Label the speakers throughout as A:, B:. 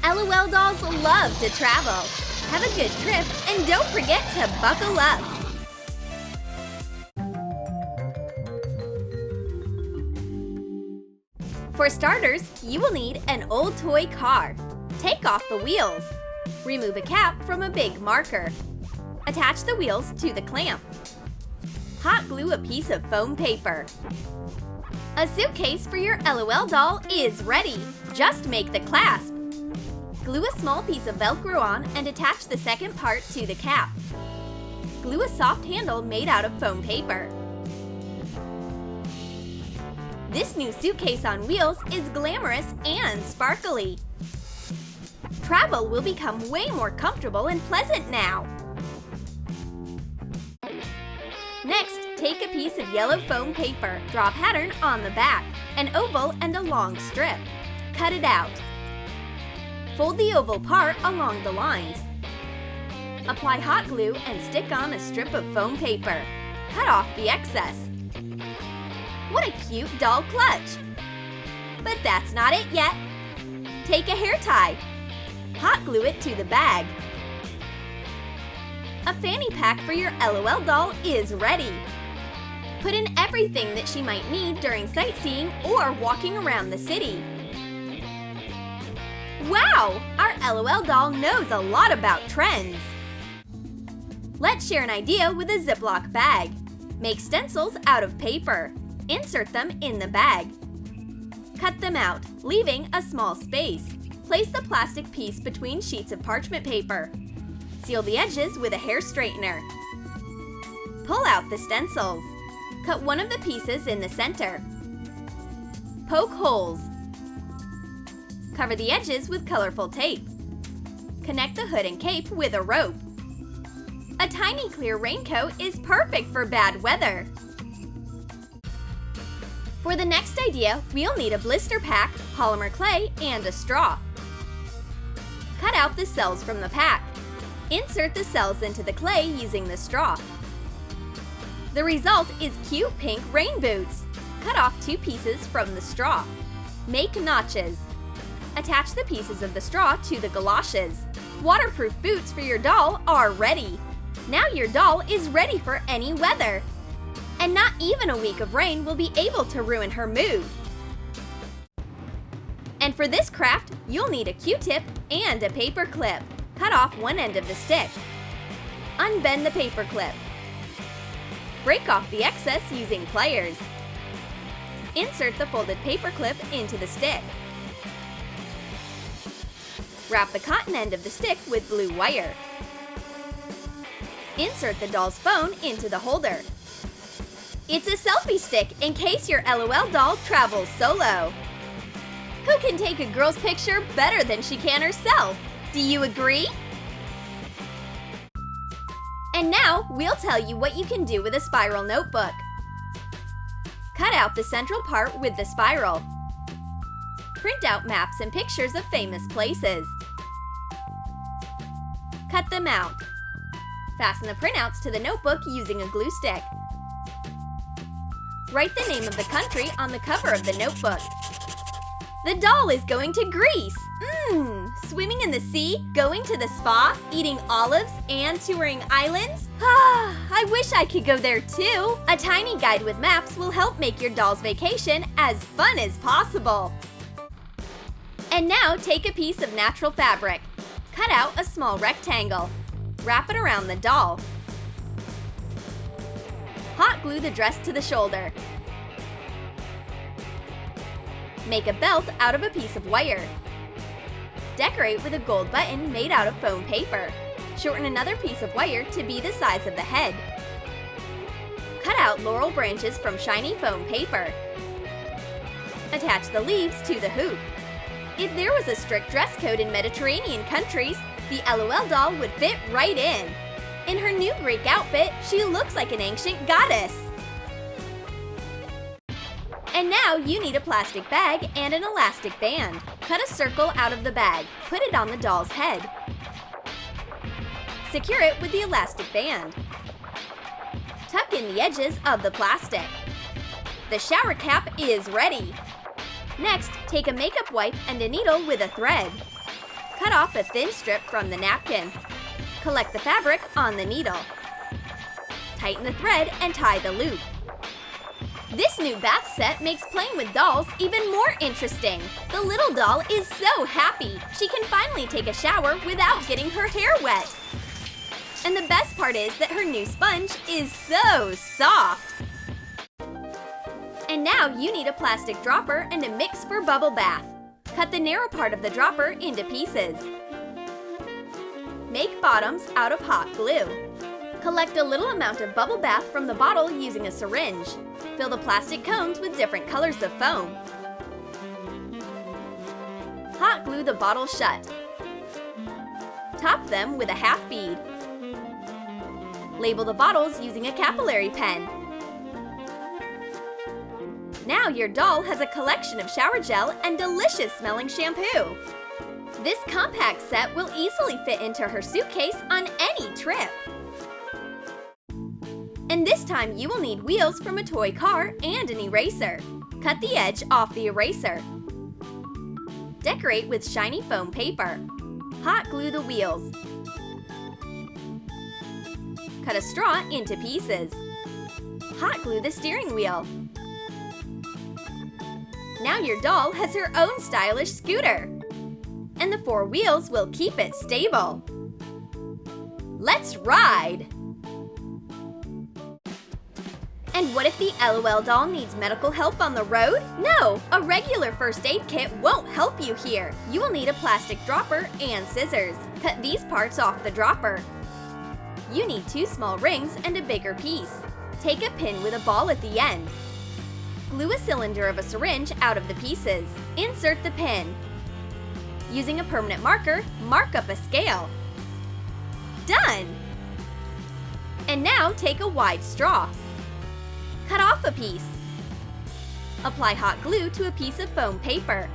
A: LOL dolls love to travel. Have a good trip and don't forget to buckle up. For starters, you will need an old toy car. Take off the wheels. Remove a cap from a big marker. Attach the wheels to the clamp. Hot glue a piece of foam paper. A suitcase for your LOL doll is ready. Just make the clasp. Glue a small piece of velcro on and attach the second part to the cap. Glue a soft handle made out of foam paper. This new suitcase on wheels is glamorous and sparkly. Travel will become way more comfortable and pleasant now. Next, take a piece of yellow foam paper. Draw a pattern on the back, an oval and a long strip. Cut it out. Fold the oval part along the lines. Apply hot glue and stick on a strip of foam paper. Cut off the excess. What a cute doll clutch! But that's not it yet. Take a hair tie. Hot glue it to the bag. A fanny pack for your LOL doll is ready. Put in everything that she might need during sightseeing or walking around the city. Wow! Our LOL doll knows a lot about trends. Let's share an idea with a Ziploc bag. Make stencils out of paper. Insert them in the bag. Cut them out, leaving a small space. Place the plastic piece between sheets of parchment paper. Seal the edges with a hair straightener. Pull out the stencils. Cut one of the pieces in the center. Poke holes. Cover the edges with colorful tape. Connect the hood and cape with a rope. A tiny clear raincoat is perfect for bad weather. For the next idea, we'll need a blister pack, polymer clay, and a straw. Cut out the cells from the pack. Insert the cells into the clay using the straw. The result is cute pink rain boots. Cut off 2 pieces from the straw. Make notches. Attach the pieces of the straw to the galoshes. Waterproof boots for your doll are ready. Now your doll is ready for any weather. And not even a week of rain will be able to ruin her mood. And for this craft, you'll need a Q-tip and a paper clip. Cut off one end of the stick. Unbend the paper clip. Break off the excess using pliers. Insert the folded paper clip into the stick. Wrap the cotton end of the stick with blue wire. Insert the doll's phone into the holder. It's a selfie stick in case your LOL doll travels solo. Who can take a girl's picture better than she can herself? Do you agree? And now, we'll tell you what you can do with a spiral notebook. Cut out the central part with the spiral. Print out maps and pictures of famous places. Cut them out. Fasten the printouts to the notebook using a glue stick. Write the name of the country on the cover of the notebook. The doll is going to Greece! Swimming in the sea, going to the spa, eating olives, and touring islands? I wish I could go there too! A tiny guide with maps will help make your doll's vacation as fun as possible. And now take a piece of natural fabric. Cut out a small rectangle. Wrap it around the doll. Hot glue the dress to the shoulder. Make a belt out of a piece of wire. Decorate with a gold button made out of foam paper. Shorten another piece of wire to be the size of the head. Cut out laurel branches from shiny foam paper. Attach the leaves to the hoop. If there was a strict dress code in Mediterranean countries, the LOL doll would fit right in. In her new Greek outfit, she looks like an ancient goddess. And now you need a plastic bag and an elastic band. Cut a circle out of the bag. Put it on the doll's head. Secure it with the elastic band. Tuck in the edges of the plastic. The shower cap is ready. Next, take a makeup wipe and a needle with a thread. Cut off a thin strip from the napkin. Collect the fabric on the needle. Tighten the thread and tie the loop. This new bath set makes playing with dolls even more interesting. The little doll is so happy. She can finally take a shower without getting her hair wet. And the best part is that her new sponge is so soft. And now you need a plastic dropper and a mix for bubble bath. Cut the narrow part of the dropper into pieces. Make bottoms out of hot glue. Collect a little amount of bubble bath from the bottle using a syringe. Fill the plastic cones with different colors of foam. Hot glue the bottle shut. Top them with a half bead. Label the bottles using a capillary pen. Now your doll has a collection of shower gel and delicious smelling shampoo. This compact set will easily fit into her suitcase on any trip. And this time you will need wheels from a toy car and an eraser. Cut the edge off the eraser. Decorate with shiny foam paper. Hot glue the wheels. Cut a straw into pieces. Hot glue the steering wheel. Now your doll has her own stylish scooter. And the 4 wheels will keep it stable. Let's ride! And what if the LOL doll needs medical help on the road? No! A regular first aid kit won't help you here. You will need a plastic dropper and scissors. Cut these parts off the dropper. You need 2 small rings and a bigger piece. Take a pin with a ball at the end. Glue a cylinder of a syringe out of the pieces. Insert the pin. Using a permanent marker, mark up a scale. Done! And now take a wide straw. Cut off a piece. Apply hot glue to a piece of foam paper.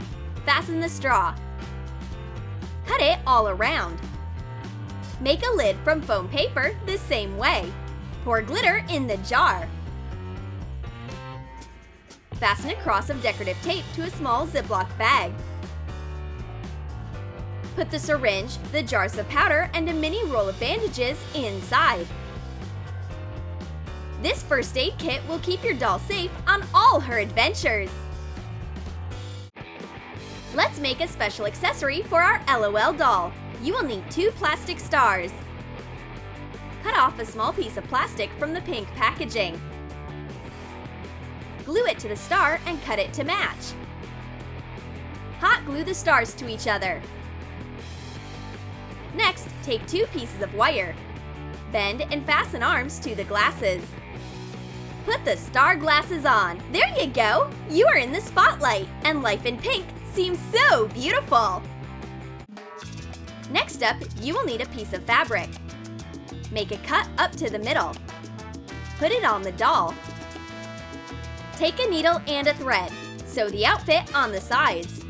A: Fasten the straw. Cut it all around. Make a lid from foam paper the same way. Pour glitter in the jar. Fasten a cross of decorative tape to a small Ziploc bag. Put the syringe, the jars of powder, and a mini roll of bandages inside. This first aid kit will keep your doll safe on all her adventures. Let's make a special accessory for our LOL doll. You will need 2 plastic stars. Cut off a small piece of plastic from the pink packaging. Glue it to the star and cut it to match. Hot glue the stars to each other. Next, take 2 pieces of wire. Bend and fasten arms to the glasses. Put the star glasses on. There you go! You are in the spotlight, and life in pink seems so beautiful! Next up, you will need a piece of fabric. Make a cut up to the middle. Put it on the doll. Take a needle and a thread. Sew the outfit on the sides.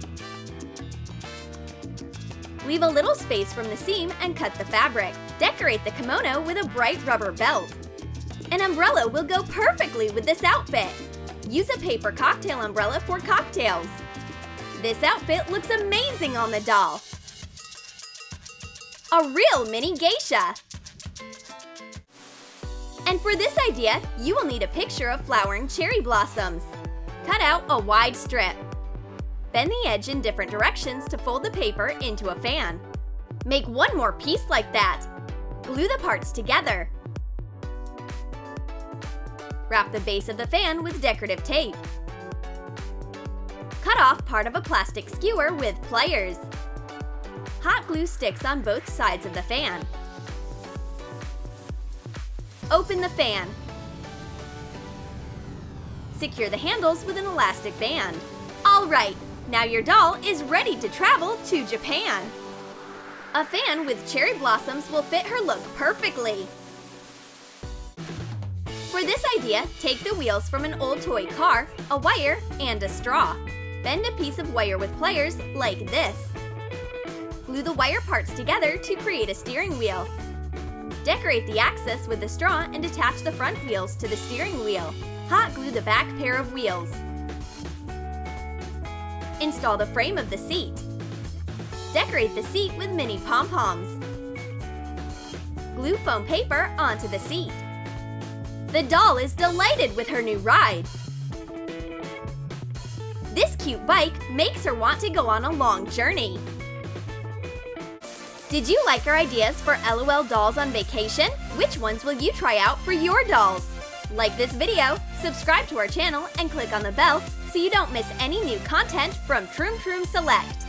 A: Leave a little space from the seam and cut the fabric. Decorate the kimono with a bright rubber belt. An umbrella will go perfectly with this outfit. Use a paper cocktail umbrella for cocktails. This outfit looks amazing on the doll. A real mini geisha! And for this idea, you will need a picture of flowering cherry blossoms. Cut out a wide strip. Bend the edge in different directions to fold the paper into a fan. Make one more piece like that. Glue the parts together. Wrap the base of the fan with decorative tape. Cut off part of a plastic skewer with pliers. Hot glue sticks on both sides of the fan. Open the fan. Secure the handles with an elastic band. Alright, now your doll is ready to travel to Japan. A fan with cherry blossoms will fit her look perfectly. For this idea, take the wheels from an old toy car, a wire, and a straw. Bend a piece of wire with pliers like this. Glue the wire parts together to create a steering wheel. Decorate the axis with the straw and attach the front wheels to the steering wheel. Hot glue the back pair of wheels. Install the frame of the seat. Decorate the seat with mini pom-poms. Glue foam paper onto the seat. The doll is delighted with her new ride. This cute bike makes her want to go on a long journey. Did you like our ideas for LOL dolls on vacation? Which ones will you try out for your dolls? Like this video, subscribe to our channel, and click on the bell so you don't miss any new content from Troom Select.